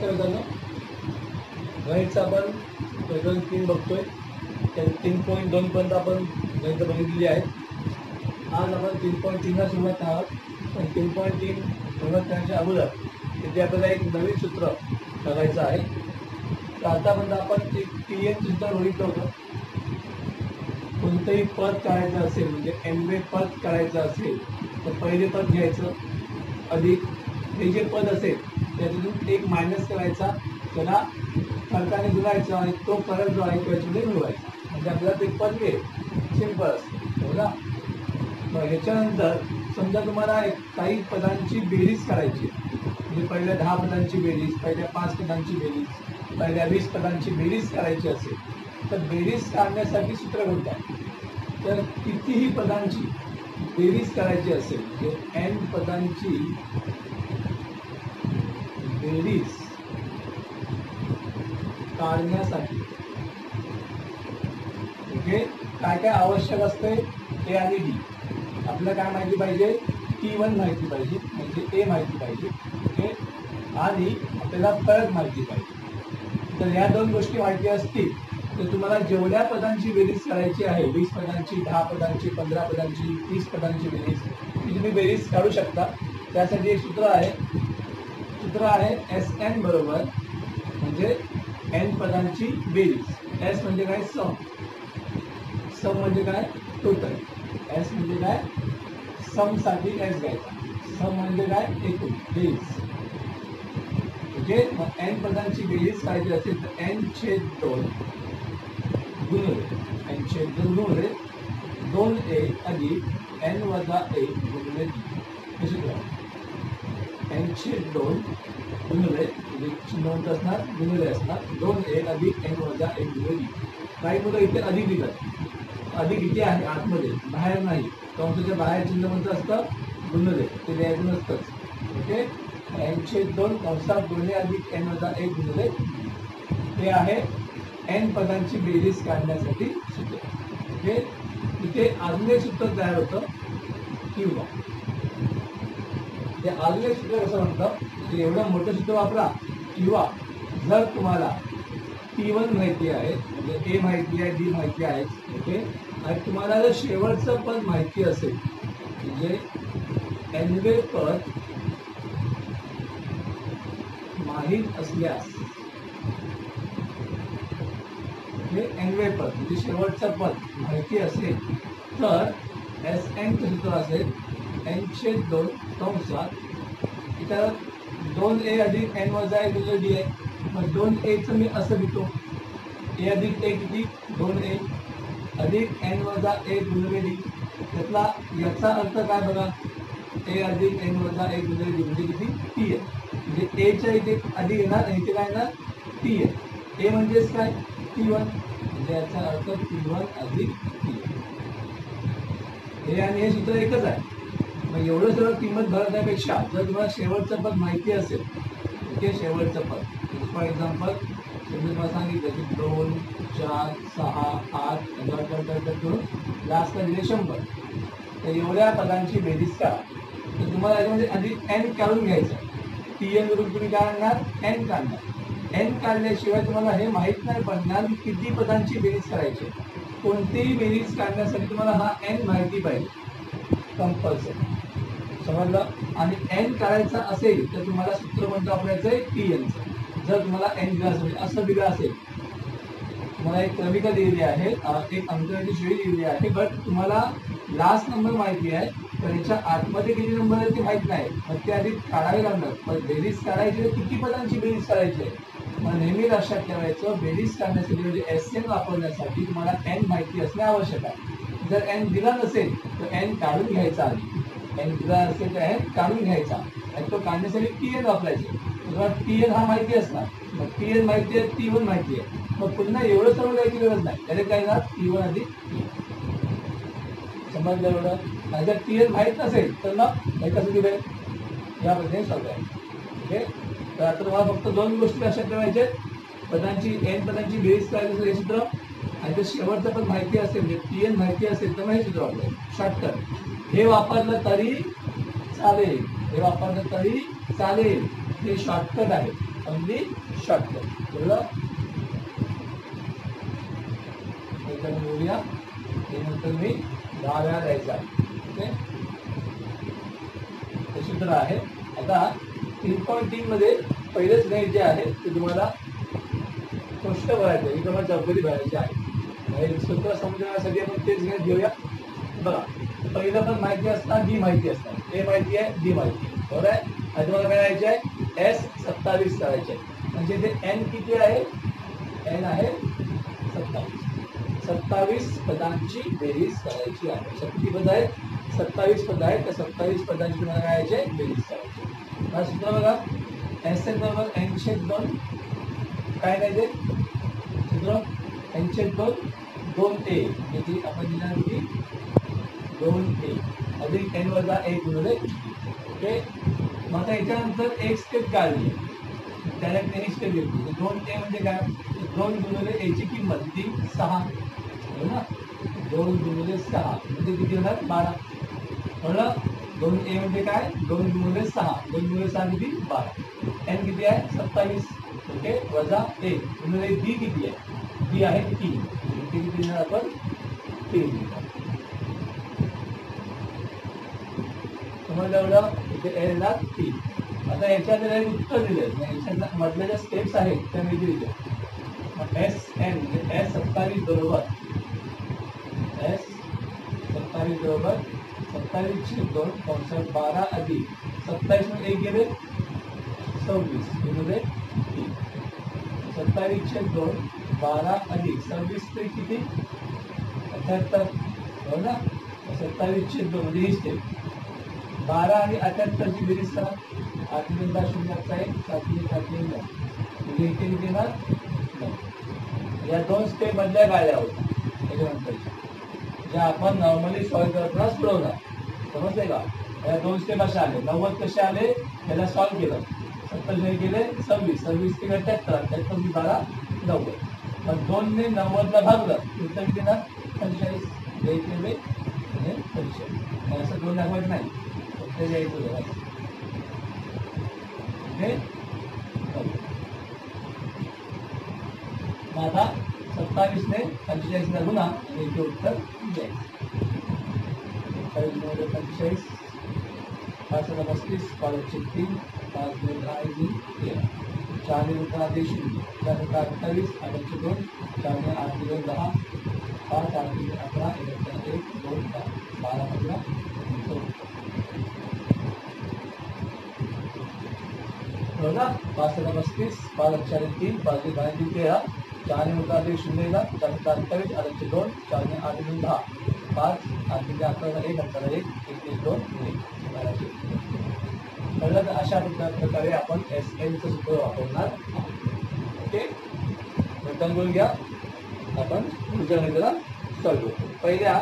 नमस्कार मित्रांनो, गणितचा आपण प्रकरण 3 बघतोय. त्या 3.2 पर्यंत आपण गणित बघितलेली आहेत. आज आपण 3.3 ला सुरुवात आहोत. पण 3.3 सुरुवात करण्याच्या अगोदर तिथे आपल्याला एक नवीन सूत्र बघायचं आहे. तर आतापर्यंत आपण एक TN सूत्र बघितलं होतं. कोणतंही पद काढायचं असेल म्हणजे NW पद काढायचं असेल तर पहिले पद घ्यायचं अधिक हे जे पद असेल त्यातून एक मायनस करायचा, त्याला फरकाने गुणायचा आणि तो फरक जो आहे त्याच्यामध्ये मिळवायचा म्हणजे आपल्याला ते पद मिळेल. सिंपल असतं बघा. मग ह्याच्यानंतर समजा तुम्हाला काही पदांची बेरीज करायची म्हणजे पहिल्या 10 पदांची बेरीज, पहिल्या 5 पदांची बेरीज, पहिल्या 20 पदांची बेरीज करायची असेल तर बेरीज काढण्यासाठी सूत्र कोणतं आहे? तर कितीही पदांची बेरीज करायची असेल म्हणजे n पदांची बेरीज काढण्यासाठी ओके काय काय आवश्यक असते? A आणि D. आपल्याला काय माहिती पाहिजे? T1 माहिती पाहिजे म्हणजे A माहिती पाहिजे ओके आणि आपल्याला फरक माहिती पाहिजे. तर या दोन गोष्टी माहिती असतील तर तुम्हाला जेवढ्या पदांची बेरीज करायची आहे 20 पदांची, 10 पदांची, 15 पदांची, 30 पदांची बेरीज ती तुम्ही बेरीज काढू शकता. त्यासाठी एक सूत्र आहे SN बरोबर म्हणजे n पदांची बेरीज. S म्हणजे काय? सम म्हणजे काय? टोटल. S म्हणजे काय? सम साठी S घ्यायचा. सम म्हणजे काय? एकूण बेरीज ओके. मग n पदांची बेरीज करायची असेल तर n/2 गुणिले 2a अधिक n वजा 1 गुणिले d. हे सूत्र n/2 गुणिले चिन्ह असणार गुणिले असणार 2a अधिक n वजा 1 गुणिले d. काही मुलं इथे अधिक लिहितात. अधिक इथे आहे आतमध्ये, बाहेर नाही. कंसाच्या बाहेर चिन्ह म्हणतं असतं गुणिले, ते लिहायचं नसतंच ओके. n/2 कंसात गुणिले अधिक n वजा 1 गुणिले हे आहे n पदांची बेरीज काढण्यासाठी सूत्र ओके. इथे अजून एक सूत्र तयार होतं किंवा ते अजून एक सूत्र कसं म्हणतं एवढं मोठं सूत्र वापरा किंवा जर तुम्हाला T1 माहिती आहे म्हणजे A माहिती आहे, D माहिती आहे ओके आणि तुम्हाला जर शेवटचं पद माहिती असेल म्हणजे NW पद माहीत असल्यास हे NW पद म्हणजे शेवटचं पद माहिती असेल तर SN चं सूत्र असेल n/2 कंसात इथं 2a अधिक n वजा 1 गुणिले d आहे. मग 2a चं मी असं लिहितो a अधिक 1 किती? 2a अधिक n वजा 1 गुणिले d. त्यातला याचा अर्थ काय बघा? a अधिक n वजा 1 गुणिले d म्हणजे किती? t आहे. म्हणजे a च्या इथे अधिक येणार आणि इथे काय येणार? t आहे. a म्हणजेच काय? T1 म्हणजे याचा अर्थ T1 अधिक t. हे आणि हे सूत्र एकच आहे. मग एवढं सगळं किंमत भरण्यापेक्षा जर तुम्हाला शेवटचं पद माहिती असेल ओके शेवटचं पद फॉर एक्झाम्पल तुम्हाला सांगितलं की 2, 4, 6, 8 करून लास्टला दिले 100 तर एवढ्या पदांची बेरीज करा. तर तुम्हाला याच्यामध्ये आधी n काढून घ्यायचं. TN वरून तुम्ही काय आणणार? n काढणार. n काढल्याशिवाय तुम्हाला हे माहीत नाही पडणार की किती पदांची बेरीज करायची. कोणतीही बेरीज काढण्यासाठी तुम्हाला हा n माहिती पाहिजे कंपल्सरी. समजलं? आणि n काढायचा असेल तर तुम्हाला सूत्र कोणतं वापरायचं आहे? TNचं. जर तुम्हाला n दिला असेल असं दिलं असेल तुम्हाला एक क्रमिका दिलेली आहे, एक अंकाची श्रेणी दिलेली आहे बट तुम्हाला लास्ट नंबर माहिती आहे तर याच्या आतमध्ये किती नंबर आहे ते माहीत नाही. मग ते आधी काढावे लागणार. पण बेरीज काढायची किती पदांची बेरीज करायची आहे? मग नेहमी लक्षात ठेवायचं बेरीज काढण्यासाठी म्हणजे SN वापरण्यासाठी तुम्हाला n माहिती असणे आवश्यक आहे. जर n दिला नसेल तर n काढून घ्यायचा आधी. n दिला असेल तर n काढून घ्यायचा आणि तो काढण्यासाठी TN वापरायचे. तुम्हाला TN हा माहिती असणार. मग TN माहिती आहे, T1 माहिती आहे. मग पुन्हा एवढं सर्व द्यायची गरज नाही. त्याने काय येणार? T1 अधिक T. समजलं एवढं? आणि जर TN माहीत नसेल तर मग हे कसं दिलंय या पद्धतीने सांगायचं ओके. तर आता तुम्हाला फक्त दोन गोष्टी लक्षात ठेवायच्या. पदांची n पदांची बेरीज करायची असेल हे सूत्र आणि जर शेवटचं पण माहिती असेल म्हणजे TN माहिती असेल तर मग हे सूत्र वापरायचं. शॉर्टकट हे वापरलं तरी चालेल, हे वापरलं तरी चालेल. हे शॉर्टकट आहे. Only shortcut. कळलं? एकदा बोलूया. हे नंतर मी 10 वेळा द्यायचा. ओके, हे सूत्र आहे. आता 3.3 मध्ये पहिलेच गणित जे आहे ते तुम्हाला स्पष्ट करायचं आहे, तुम्हाला चौकटी भरायची आहे. सूत्र समजण्यासाठी आपण तेच गणित घेऊया. बघा, पहिलं पण माहिती असणार, डी माहिती असणार. ए माहिती आहे, डी माहिती आहे, बरोबर आहे. आणि तुम्हाला काय करायचे आहे, एस 27 करायचे आहे. म्हणजे ते एन किती आहे, एन आहे 27. 27 पदांची बेरीज करायची आहे. किती पद आहेत, 27 पद आहेत. त्या 27 पदांची तुम्हाला काय करायचे, बेरीज करायची. सूत्र बघा, एस एन बरोबर एन छेद 2. काय नाही ते सूत्र, एन छेद 2 2a याची आपण दिला होती 2a अधिक एन वजा 1 गुणिले. ओके, मग आता याच्यानंतर एक स्टेप काढली, त्याला एक स्टेप घेतली. 2a म्हणजे काय, 2 गुणिले a ची किंमत किती, 6. ना, 2 गुणिले 6 म्हणजे किती होणार, 12. बरोबर. 2a म्हणजे काय, 2 गुणिले 6, 2 गुणिले 6 किती, 12. एन किती आहे, 27. ओके, वजा 1 गुणिले डी किती आहे, डी आहे 3. किती देणार आपण, 3. समजलं एवढं. इथे एन येणार 3. आता याच्यात उत्तर दिले, याच्यात मधल्या ज्या स्टेप्स आहेत त्या मी दिल्या. एस एन म्हणजे एस 27 बरोबर, एस 27 बरोबर 27/2 कंसात 12 अधिक 27 मध्ये 1 गेले 26 गुणिले 3. 27/2 12 अधिक 26 ते किती, 78. हो ना, 27/2 म्हणजे ही स्टेप. 12 आणि 78 ची बेरीज करा. 8 × 10 शून्याचा 1, 7 × 9 म्हणजे इथे किती येणार, 9. या 2 स्टेप मधल्या गाड्या होत्या. त्याच्यानंतर ज्या आपण नॉर्मली सॉल्व्ह करताना सोडवणार. समजते का, या 2 स्टेप अशा आले. 90 कसे आले, त्याला सॉल्व्ह केलं. 70 केले 26, 26 ते 78, 78 12 90. पण 2 ने 90 ला भागलं, उत्तर किती येणार, 45. द्यायचे हे 45. असं 2 दाखवायचं नाही, फक्त द्यायचं. ओके, आता 27 ने 45 ला गुणा आणि इथे उत्तर द्यायचं. 45 5 × 35 5 × 3 5 × 10 13. 4 ने उत्तर आधी 0, 4 × 28 8 × 2 4 ने 8 × 10 5 8 × 11 1 2 12 15 बघा. 5 × 35 5 × 4 3 5 × 10 13. 4 ने उत्तर आधी 0 ला 4 × 28 8 × 2 4 ने 8 × 10 5 8 × 11 1 11 1 1 2 1. अशा प्रकारे आपण एस एनचं सूत्र वापरणार. ओके, समजून घ्या. आपण पुढच्या गणिताला सॉल्व्ह करतो. पहिल्या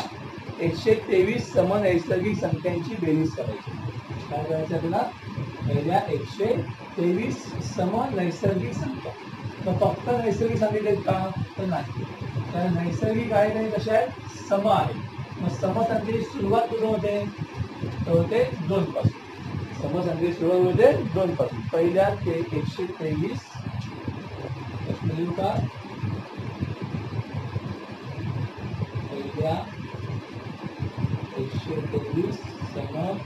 123 समनैसर्गिक संख्यांची बेरीज करायची. काय करायचं आपल्याला, पहिल्या 123 समनैसर्गिक संख्या. तर फक्त नैसर्गिक संख्या आहेत का, तर नाही. तर नैसर्गिक आहे आणि कशा आहेत, सम आहे. मग समसंख्येची सुरुवात कुठून होते, तर होते 2 पासून. समसंख्येची सुरुवात होते 2 पासून. पहिल्या ते 123 लिहू का, पहिल्या 123 समनैसर्गिक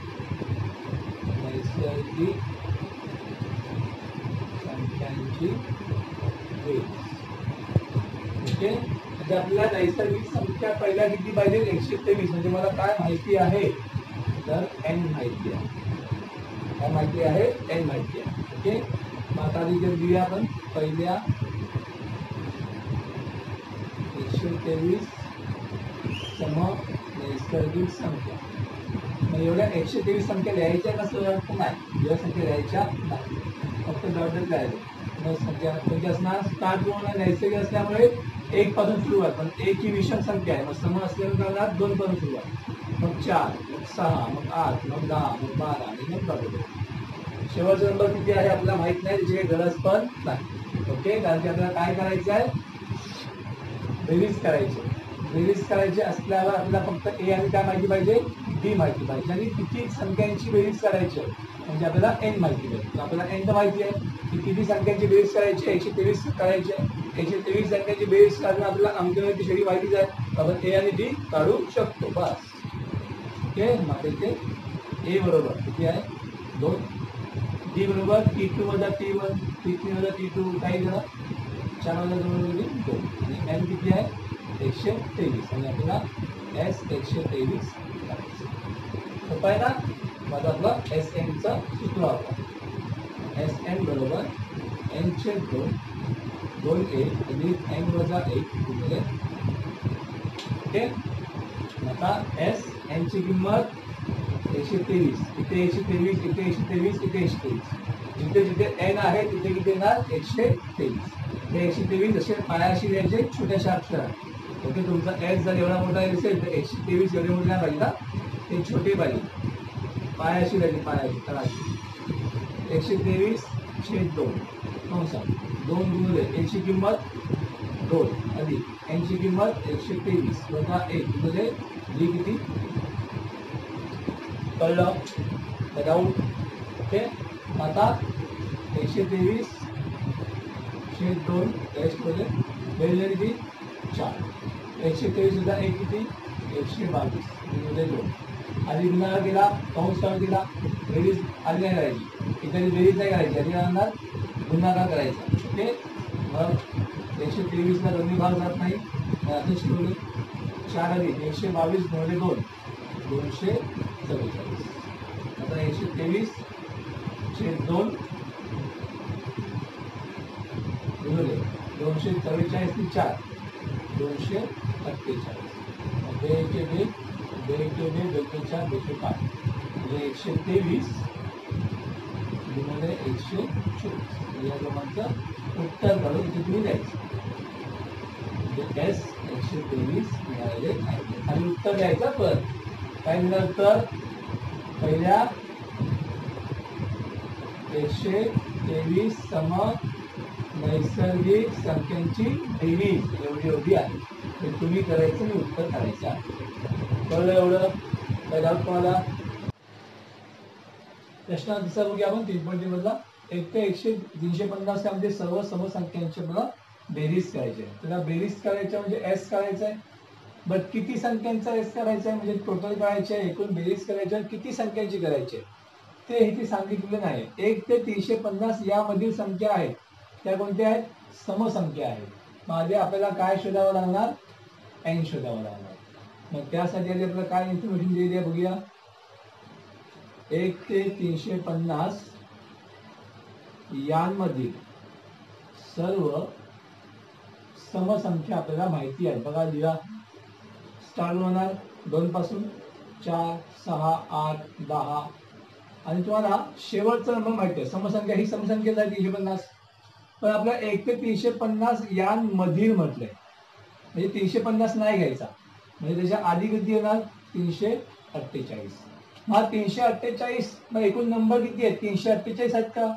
संख्यांची बेरीज. ओके, म्हणजे आपल्याला नैसर्गिक संख्या पहिल्या किती पाहिजे, 123. म्हणजे मला काय माहिती आहे, तर एन माहिती आहे. काय माहिती आहे, एन माहिती आहे. ओके, मग आता जर दिल्या आपण पहिल्या 123 समनैसर्गिक संख्या. मग एवढ्या 123 संख्या लिहायच्या नसल्या नाही, एवढ्या संख्या लिहायच्या नाही, फक्त डॉट डॉट लिहायचं. मग संख्या कोणती असणार, स्टार्ट पूर्ण नैसर्गिक असल्यामुळे 1 पासून सुरुवात. पण 1 ही विषम संख्या आहे, मग सम असल्यामुळे 2 पासून सुरुवात, मग 4 मग 6 मग 8 मग 10 मग 12 आणि मग 12. शेवटचा नंबर किती आहे आपल्याला माहित नाही, त्याची काही गरज पण नाही. ओके, कारण की आपल्याला काय करायचं आहे, बेरीज करायची. बेरीज करायची असल्यावर आपल्याला फक्त ए आणि काय माहिती पाहिजे, डी माहिती पाहिजे आणि किती संख्यांची बेरीज करायची आहे म्हणजे आपल्याला एन माहिती पाहिजे. आपल्याला एन तर माहिती आहे की किती संख्यांची बेरीज करायची आहे, 123 करायची आहे. 123 संख्यांची बेरीज काढणं आपल्याला अंकगणित शेडी माहितीच आहे. आपण ए आणि डी काढू शकतो बस. ओके, मग इथे ए बरोबर किती आहे 2, डी बरोबर T2 वजा T1, T3 वजा T2 काही जरा 4 वजा 2 2 आणि एन किती आहे 123 आणि आपल्याला एस 123 करायचं. सोपं आहे ना. माझा आपला एस एनचं सूत्र वापरा. एस एन बरोबर एन छेद 2 2a अधिक एन वजा 1 गुणिले. ओके, आता एस एनची किंमत 123, इथे 123, इथे 123, इथे 123. जिथे जिथे एन आहे तिथे किती येणार 123. हे 123 असे पायाशी द्यायचे छोट्याशा अक्षरात. ओके, तुमचा एस जर एवढा मोठा दिसेल तर 123 एवढे मोठे नाही पाहिजे ना, ते छोटे पाहिजे. पायाशी द्यायचे पायाशी तळाशी. 123/2 कंसात 2 गुणिले एनची किंमत 2 अधिक एनची किंमत 123 वजा 1 गुणिले जी किती कळलं डाऊट. ओके, आता 123/2 एस मध्ये बेरीज किती 4. 123 सुद्धा 1 किती 122 गुणिले 2 आधी गुणाकार केला कंस काढून दिला. बेरीज आधी नाही करायची, इथे बेरीज नाही करायची, आधी राहणार गुणाकार करायचा. ओके, मग 123ला दोन्ही भाग जात नाही, असेच ठेवले. 4 अधिक 122 गुणिले 2 244. आता 123/2 गुणिले 244 + 4 248. 2 4 205 म्हणजे 123 गुणिले 124 या क्रमांकाचं उत्तर काढून इथे तुम्ही द्यायचं. म्हणजे एस 123 मिळाले आहे आणि उत्तर द्यायचं. परत काय मिळालं तर पहिल्या 123 सम नैसर्गिक संख्यांची बेरीज एवढी आहे ते तुम्ही करायचं आणि उत्तर काढायचं आहे. कळलं एवढं? काय डाऊट तुम्हाला? प्रश्न दुसरा बघूया आपण 3.3 मधला. 1 ते 350 त्यामध्ये सर्व समसंख्यांची मला बेरीज करायची आहे. त्याला बेरीज करायचं म्हणजे एस करायचं आहे. बट किती संख्यांचा एस करायचा आहे म्हणजे टोटल करायचे आहे, एकूण बेरीज करायची आहे, किती संख्यांची करायची आहे ते इथे सांगितलेलं नाही. 1 ते 350 यामधील संख्या आहेत त्या कोणत्या आहेत समसंख्या आहेत. माझे आपल्याला काय शोधावं लागणार एन शोधावं लागणार. मग त्यासाठी आधी आपल्याला काय इन्फॉर्मेशन दिली आहे बघूया. 1 ते 350 यांमधील सर्व समसंख्या आपल्याला माहिती आहेत. बघा लिहा. स्टार्ट होणार 2 पासून 4 6 8 10 आणि तुम्हाला शेवटचा नंबर माहिती आहे. समसंख्या ही समसंख्या आहे 350, पण आपल्या 1 ते 350 यांमधील म्हटलंय म्हणजे 350 नाही घ्यायचा. म्हणजे त्याच्या आधी किती येणार 348. हा 348 मग एकूण नंबर किती आहेत 348 आहेत का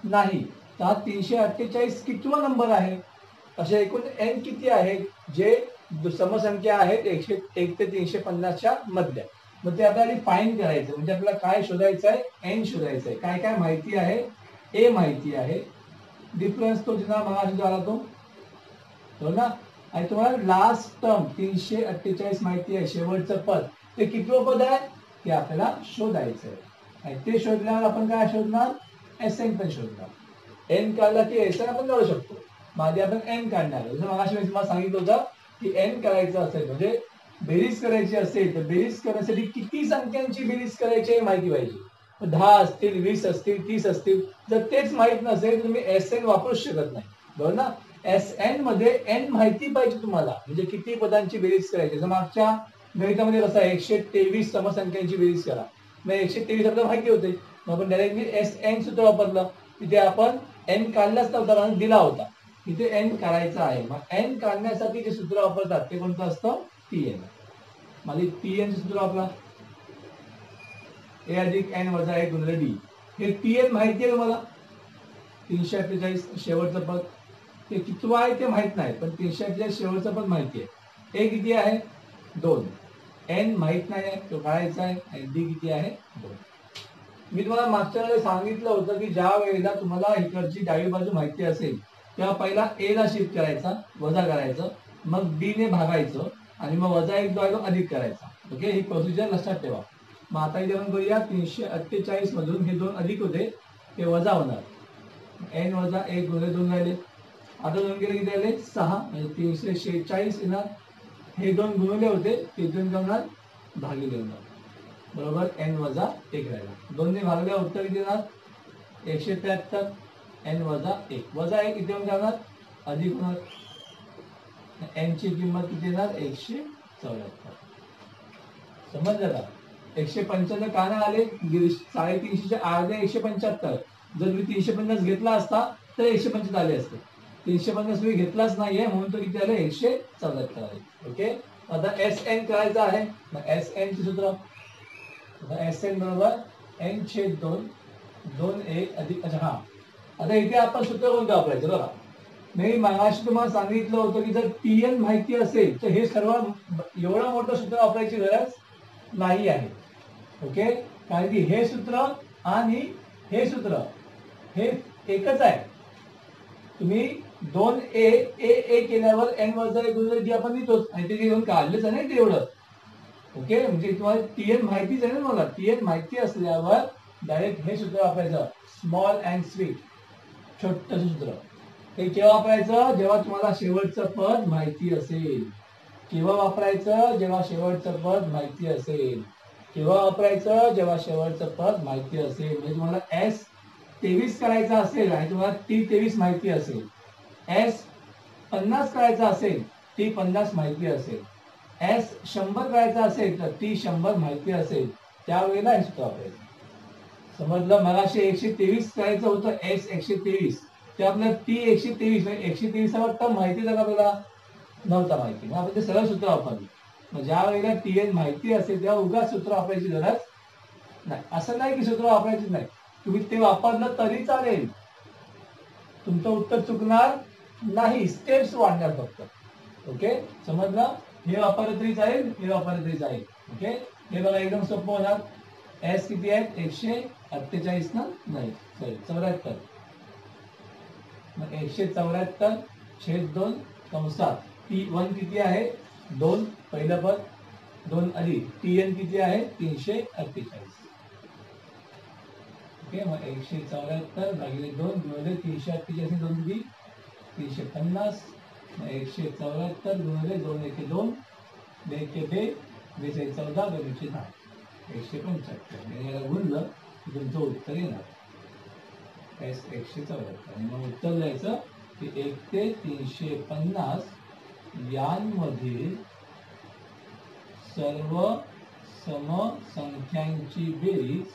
नाही. तर हा 348 कितवा नंबर आहे. असे एकूण एन किती आहेत जे समसंख्या आहेत 1 ते 350च्या मधल्या. मग ते आपल्याला फाइंड करायचं म्हणजे आपल्याला काय शोधायचं आहे एन शोधायचं आहे. काय काय माहिती आहे ए माहिती आहे. डिफरन्स तो जिना मगाशी आला तो हो ना. आणि तुम्हाला लास्ट टर्म 348 माहिती आहे. शेवटचं पद ते कितवं पद आहे ते आपल्याला शोधायचं आहे. आणि ते शोधल्यावर आपण काय शोधणार एस एन पण शोधणार. एन काढला की एस एन आपण काढू शकतो. माझे आपण एन काढणार. जसं मगाशी मी तुम्हाला सांगितलं होतं की एन करायचं असेल म्हणजे बेरीज करायची असेल तर बेरीज करण्यासाठी किती संख्यांची बेरीज करायची माहिती पाहिजे. 10 असतील 20 असतील 30 असतील. जर तेच माहित नसेल तर तुम्ही एस एन वापरूच शकत नाही. बरोबर ना. एस एन मध्ये एन माहिती पाहिजे तुम्हाला म्हणजे किती पदांची बेरीज करायची. जर मागच्या गणितामध्ये कसं आहे 123 समसंख्यांची बेरीज करा. मग 123 आपल्याला माहिती होते. मग आपण डायरेक्टली एस एन सूत्र वापरलं. तिथे आपण एन काढलाच नव्हता कारण दिला होता. इथे एन काढायचा आहे. मग एन काढण्यासाठी जे सूत्र वापरतात ते कोणतं असतं टी एन. माझी टी एन सूत्र वापरा. ए अधिक एन वजा 1 गुणिले डी. हे टी एन माहिती आहे तुम्हाला 348 शेवटचं पद. ते कितवं आहे ते माहित नाही पण 348 शेवटचं पद माहिती आहे. ए किती आहे 2 एन माहित नाही तो काढायचा आहे आणि डी किती आहे 2. मी तुम्हाला मागच्या वेळेला सांगितलं होतं की ज्या वेळेला तुम्हाला इकडची डावी बाजू माहिती असेल तेव्हा पहिला ए ला शिफ्ट करायचा, वजा करायचं, मग डी ने भागायचं आणि मग वजा 1 जो आहे तो अधिक करायचा. ओके, ही प्रोसिजर लक्षात ठेवा. मग आता इथे आपण करूया 348 मधून हे 2 अधिक होते ते वजा होणार. एन वजा 1 गुणिले 2 राहिले. आता 2 केले किती राहिले 6 म्हणजे 346 येणार. हे 2 गुणिले होते ते 2 होणार भागिले होणार. बरोबर एन वजा 1 राहिला. 2 ने भागल्या उत्तर किती येणार 173. एन वजा 1 वजा 1 इथे येऊन जाणार अधिक होणार. एन ची किंमत किती येणार 174. समजलं का? 175 का नाही आले 350चे अर्धे 175. जर तुम्ही 350 घेतला असता तर 125 आले असते. 350 तुम्ही घेतलाच नाहीये म्हणून तो किती आले 174 आले. ओके, आता एस एन करायचं आहे. मग एस एन चे सूत्र एस एन बरोबर एन छेद 2 2 1 अधिक. अच्छा हा, आता इथे आपण सूत्र कोणतं वापरायचं बघा. मी मागाशी तुम्हाला सांगितलं होतं की जर टीएन माहिती असेल तर हे सर्व एवढं मोठं सूत्र वापरायची गरज नाही आहे. ओके, कारण की हे सूत्र आणि हे सूत्र हे एकच आहे. तुम्ही 2 ए ए केल्यावर एन वजा 1 गुणिले डी आपण लिहितोच आणि ते घेऊन काढलेच आहे ना ते एवढं. ओके, म्हणजे तुम्हाला टीएन माहितीच आहे ना. मला टीएन माहिती असल्यावर डायरेक्ट हे सूत्र वापरायचं, स्मॉल अँड स्वीट, छोटं सूत्र. हे केव्हा वापरायचं जेव्हा तुम्हाला शेवटचं पद माहिती असेल. केव्हा वापरायचं जेव्हा शेवटचं पद माहिती असेल. केव्हा वापरायचं जेव्हा शेवटचं पद माहिती असेल. म्हणजे तुम्हाला एस 23 करायचा असेल आणि तुम्हाला टी 23 माहिती असेल. एस 50 करायचा असेल टी 50 माहिती असेल. एस 100 करायचा असेल तर टी 100 माहिती असेल. त्यावेळेला हे सूत्र वापरायचं. समजलं? मगाशी 123 करायचं होतं एस 123 ते आपल्याला टी 123 123 टर्म माहिती आहे का आपल्याला नव्हता माहिती. मग आपण ते सरळ सूत्र वापरलं. मग ज्या वेळेला टीएन माहिती असेल तेव्हा उगाच सूत्र वापरायची गरज नाही. असं नाही की सूत्र वापरायचीच नाही, तुम्ही ते वापरलं तरी चालेल, तुमचं उत्तर चुकणार नाही, स्टेप्स वाढणार फक्त. ओके, समजलं? हे वापरलं तरी चालेल, हे वापरलं तरी चालेल. ओके, हे बघा एकदम सोपं होणार. एस किती आहेत 148 ना, नाही सॉरी 74. मग 174 छेद 2 कंसात टी 1 किती आहे 2 पहिलं पद 2 अधिक टी एन किती आहे 348. ओके, मग 174 भागिले 2 गुणिले 348 2 किती 350. मग 174 गुणिले 2 1 2 2 2 14 2 10 175. याला गुणलं की तुमचं उत्तर येणार एस 174. आणि मग उत्तर द्यायचं की 1 ते 350 यांमधील सर्व समसंख्यांची बेरीज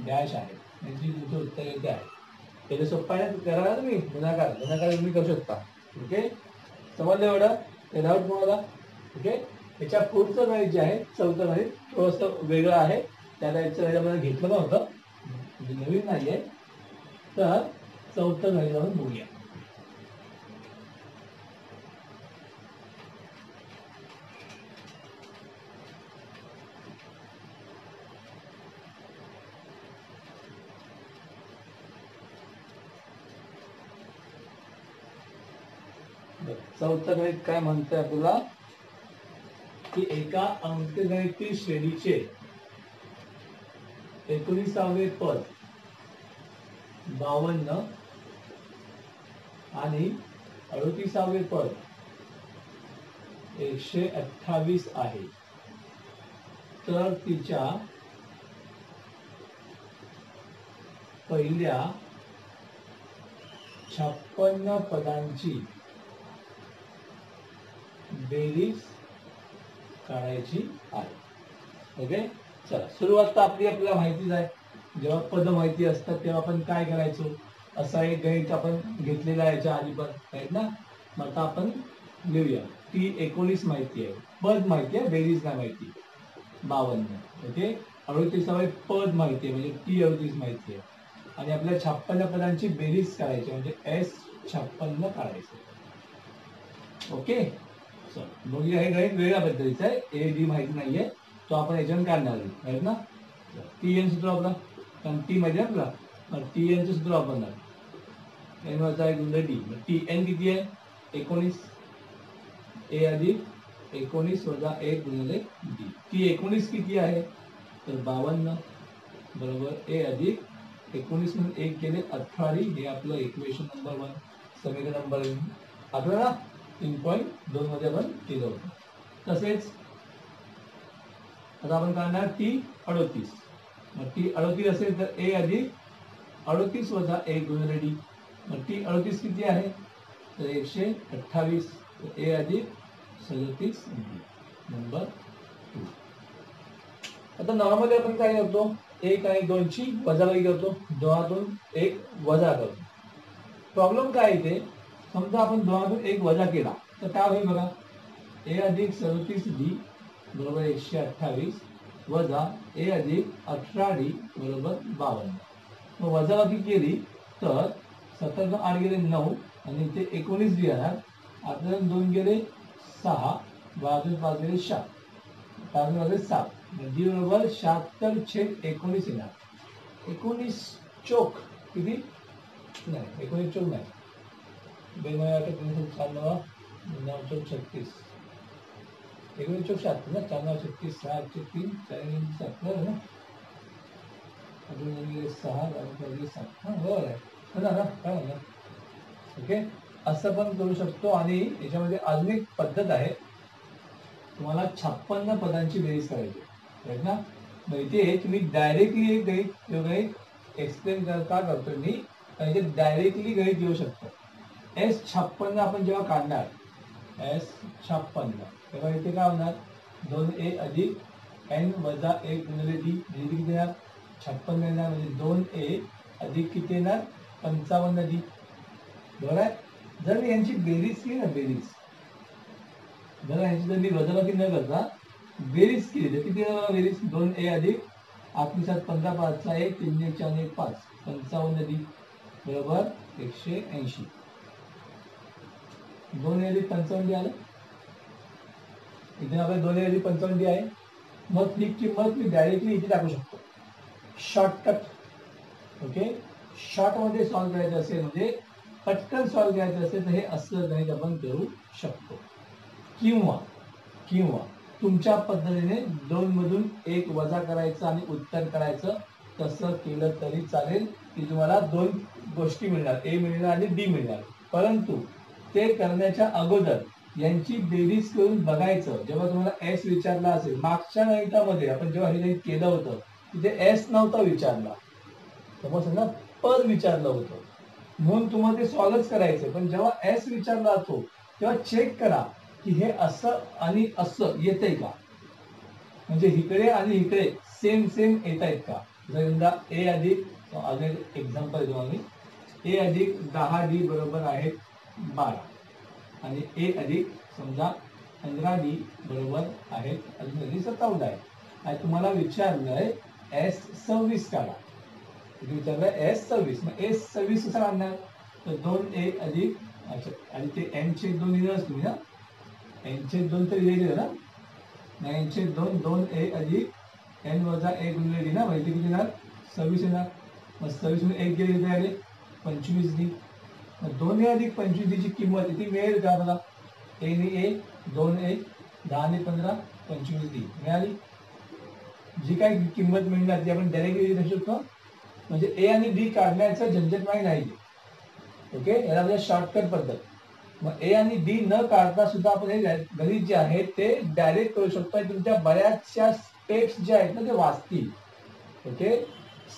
डॅश आहे. म्हणजे तुमचं उत्तर येते आहे. त्याला सोपं आहे ना, करा तुम्ही गुणाकार तुम्ही करू शकता. ओके, समजलं एवढं? ते डाऊट तुम्हाला? ओके, त्याच्या पुढचं गणित जे आहे चौथं गणित थोडंसं वेगळं आहे. त्या गणितचं आपल्याला घेतलं नव्हतं, म्हणजे नवीन नाही आहे. तर चौथं गणित आपण बघूया. चौथं गणित काय म्हणतंय आपल्याला की एका अंकगणिती श्रेणीचे 19वे पद 52 आणि 38वे पद 128 आहे. तर तिच्या पहिल्या 56 पदांची बेरीज काढायची आहे. ओके, चला सुरुवात तर आपल्याला माहितीच आहे. जेव्हा पद माहिती असतात तेव्हा आपण काय करायचो, असा एक गणित आपण घेतलेला आहे याच्या आधी पण राईट ना. मग आता आपण लिहूया. टी 19 माहिती आहे, पद माहिती आहे, बेरीज नाही माहिती 52. ओके, 38वे पद माहिती आहे म्हणजे टी 38 माहिती आहे आणि आपल्या 56 पदांची बेरीज करायची म्हणजे एस 56 काढायचं. ओके, दोघी हे गणित वेगळ्या पद्धतीचं आहे. ए डी माहिती नाहीये, तो आपण याच्यावर काढणार आहेत ना. टी एन सूत्र आपला, कारण टी माहिती आहे आपला, टी एनचं सूत्र वापरणार. एन वजा एक गुणिले डी. टी एन किती आहे? 19. ए अधिक 19 वजा 1 गुणिले डी. टी 19 किती आहे? तर 52 बरोबर ए अधिक 19 म्हणून 1 केले 18. हे आपलं इक्वेशन नंबर 1, समीकरण नंबर 1. आपल्याला 3.2 मध्ये आपण केलं होतं. तसेच आता आपण काढणार टी 38. मग टी 38 असेल तर ए अधिक 38 वजा 1 गुणिले डी. मग टी 38 किती आहे? तर 128. ए अधिक 37 नंबर 2. आता नॉर्मली आपण काय करतो? 1 आणि 2 ची वजाबाकी करतो, 2तून 1 वजा करतो. प्रॉब्लेम काय येते? समजा आपण 2तून 1 वजा केला तर काय होईल बघा. ए अधिक 37 डी बरोबर 128 वजा ए अधिक 18 डी बरोबर 52. मग वजाबाकी केली तर 17 8 गेले 9 आणि इथे 19 डी येणार. आपल्याला 2 गेले 6, 12 5 गेले 7, 5 मध्ये 7. डी बरोबर 76/19 येणार. 19 चोक किती? नाही 19 चोक नाही, 9 चोक 36, 19 चोक 7 ना, 4 9 36, 6 3 4 7 ना, अजून 6 7. हां बरोबर आहे ना काय ना. ओके, असं पण करू शकतो. आणि याच्यामध्ये अजून एक पद्धत आहे. तुम्हाला 56 पदांची बेरीज करायची आहे ना. मग इथे तुम्ही डायरेक्टली गणित एक्सप्लेन का करतोय मी, म्हणजे डायरेक्टली गणित येऊ शकतो. S56 आपण जेव्हा काढणार, S56 तेव्हा इथे काय होणार? 2a अधिक n वजा 1 गुणिले डी. किती येणार? 56 येणार. म्हणजे 2a अधिक किती येणार? 55 डी. बरोबर आहे. जर मी यांची बेरीज केली ना, बेरीज जर यांची जर मी वजाबाकी न करता बेरीज केली तर किती येणार बेरीज? 2a अधिक 8 7 15 5 1 3 1 4 1 5 55 डी बरोबर 180. 2a अधिक 55 डी आलं. इथे आपल्या 2a अधिक 55 डी आहे. मग ही किंमत मी डायरेक्टली इथे टाकू शकतो. शॉर्टकट. ओके, शॉर्टमध्ये सॉल्व्ह करायचं असेल, म्हणजे पटकन सॉल्व्ह करायचं असेल तर हे असं गणित आपण करू शकतो. किंवा तुमच्या पद्धतीने 2 मधून 1 वजा करायचं आणि उत्तर करायचं, तसं केलं तरी चालेल. की तुम्हाला 2 गोष्टी मिळणार, ए मिळणार आणि डी मिळणार. परंतु ते करण्याच्या अगोदर यांची बेरीज करून बघायचं. जेव्हा तुम्हाला एस विचारला असेल, मागच्या गणितामध्ये आपण जेव्हा हे गणित केलं होतं तिथे एस नव्हता विचारला, समज ना, पद विचारलं होतं, म्हणून तुम्हाला ते सॉल्व्हच करायचं. पण जेव्हा एस विचारला जातो तेव्हा चेक करा की हे असं आणि असं येतंय का, म्हणजे इकडे आणि इकडे सेम येत आहेत का. जर ए अधिक, अजून एक्झाम्पल देऊ आम्ही, ए अधिक 10 डी बरोबर आहे 12 आणि ए अधिक समजा 15 डी बरोबर आहे अजून 17 आहे. आणि तुम्हाला विचारलंय S26 काढा. विचारलंय S26. मग S26 कसं काढणार? तर 2a अधिक, अच्छा, आणि ते n/2 लिहिलं तुम्ही ना, n/2 तरी लिहिलं ना, नाही n/2 2a अधिक n वजा 1 गुणिले डी ना, माहिती किती येणार? 26 येणार. मग 26 म्हणून 1 गेले इथे आले 25 डी. मग 2a अधिक 25 डी ची किंमत इथे मिळेल का मला? a ने a, 2a, 10 ने 15, 25 डी मिळाली. जी काही किंमत मिळणार ती आपण डायरेक्टली लिहू शकतो. म्हणजे ए आणि डी काढण्याचं झंझटमारी नाही. ओके, याला म्हणजे शॉर्टकट पद्धत. मग ए आणि डी न काढता सुद्धा आपण हे गणित जे आहे ते डायरेक्ट करू शकतो. तुमच्या बऱ्याचशा स्टेप्स ज्या आहेत ना ते वाचतील. ओके,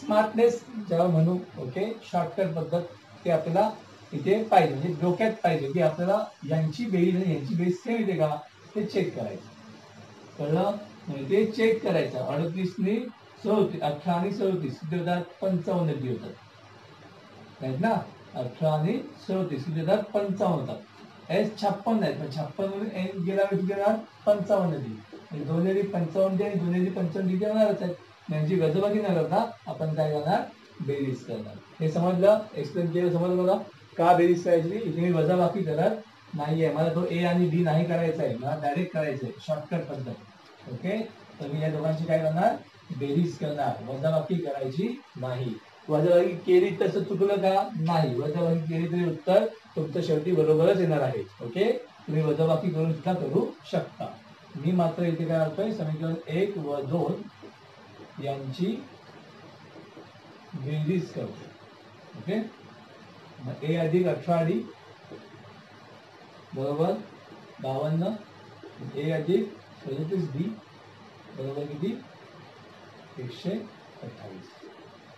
स्मार्टनेस जेव्हा म्हणू, ओके, शॉर्टकट पद्धत ते आपल्याला इथे पाहिजे, म्हणजे डोक्यात पाहिजे की आपल्याला यांची बेरीज आणि यांची बेरीज सेम येते का ते चेक करायचं. कळलं? ते चेक करायचं. 38 ने 34, 18 आणि 34 किती होतात? 55 डी होतात, राईट ना. 18 आणि 34 किती होतात? 55 होतात. S56 आहेत, पण 56 मधून n गेला किती येणार? 55 डी. म्हणजे 2a अधिक 55 डी आणि 2a अधिक 55 डी होणारच आहेत. यांची वजाबाकी न करता आपण काय करणार? बेरीज करणार. हे समजलं? एक्सप्लेन केलं, समजलं मला का बेरीज करायची? इथे मी वजाबाकी करत नाहीये, मला तो ए आणि बी नाही करायचा आहे, मला डायरेक्ट करायचं आहे शॉर्टकट पद्धत. ओके, तर मी या दोघांची काय करणार, बेरीज करणार, वजाबाकी करायची नाही. वजाबाकी केली तसं चुकलं का, नाही, वजाबाकी केली तरी उत्तर तुमचं शेवटी बरोबरच येणार आहे. ओके, तुम्ही वजाबाकी करून सुद्धा करू शकता. मी मात्र इथे काय करतोय, समीकरण 1 व 2 यांची बेरीज करतो. ओके, मग ए अधिक 18 बरोबर 52, ए अधिक 37 बी बरोबर किती, 128.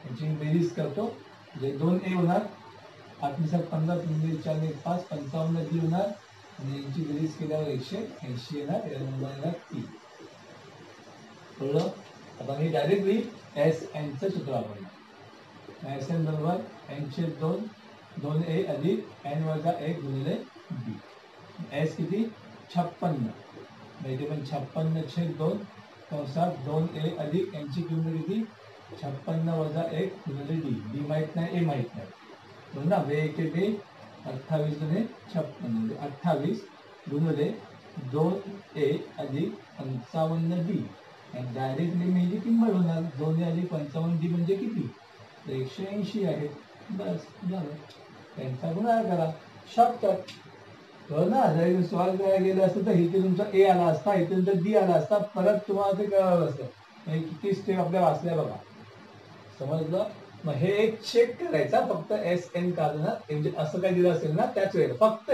यांची बेरीज करतो, जे 2 ए होणार, 8 7 15 3 4 1 5 55 बी होणार, आणि यांची बेरीज केल्यावर 180 येणार, या नंबर येणार 3. कळलं? आता मी डायरेक्टली एस एनचं सूत्र वापरणार. एस एन बरोबर एन छेद 2 2 ए अधिक एन वजा 1 गुणिले बी. एस किती, 56, इथे पण 56 छेद 2 कंसात 2 ए अधिक यांची किंमत किती, 56 वजा 1 गुणिले डी. डी माहित नाही, ए माहित नाही, बरोबर ना. बे 1 बे 28 गुणे 56 म्हणजे 28 गुणिले 2 ए अधिक 55 बी. डायरेक्टली मी जी किंमत होणार 2 ए अधिक 55 डी म्हणजे किती, 180 आहे. बस झालं, त्यांचा गुणाकार करा, शॉर्टकट. हो ना. जर सॉल्व करायला गेलं असतं तर इथे तुमचा ए आला असता, इथे तुमचा डी आला असता, परत तुम्हाला ते कळालं असतं. किती स्टेप आपल्या वाचल्या बघा, समजलं. मग हे एक चेक करायचा, फक्त एस एन काढणार, म्हणजे असं काय दिलं असेल ना त्याच वेळेला, फक्त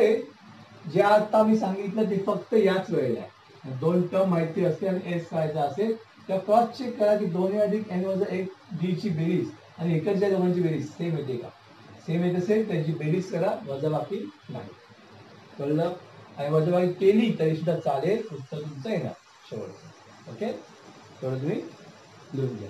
जे आता मी सांगितलं ते फक्त याच वेळेला आहे. 2 टर्म माहिती असते आणि एस करायचा असेल तर क्रॉस चेक करा की 2 अधिक एन वजा 1 डी ची बेरीज आणि इकडच्या दोघांची बेरीज सेम येते का. सेम येत असेल त्यांची बेरीज करा, वजाबाकी नाही. कळलं? आणि वजाबाकी केली तरी सुद्धा चालेल, उत्तर तुमचं येणार शेवटचं. ओके, तेवढं तुम्ही लिहून घ्या.